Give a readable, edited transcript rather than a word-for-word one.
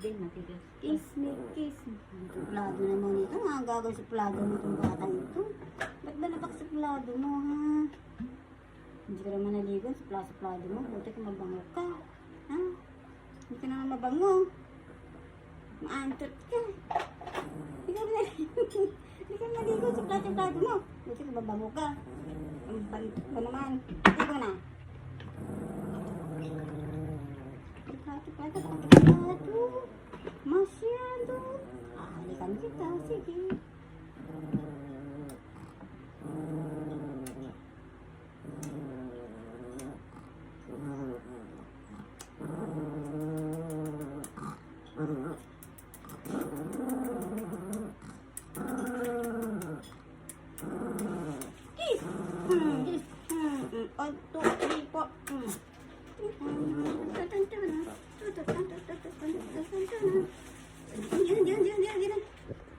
din, matigas. Kiss me, kiss me. Suplado naman ito. Ang gagawin suplado mo itong batang ito. Ba't ba napakasuplado mo, ha? Hindi ka naman naligo. Suplado mo. Buti ka mabango ka. Ha? Hindi ka naman mabango. Maantot ka. Hindi ka naman naligo. Suplado mo. Buti ka mabango ka. Ang bantot ka naman. Ligo na. Suplado. Masyado. Halikan kita. Sige.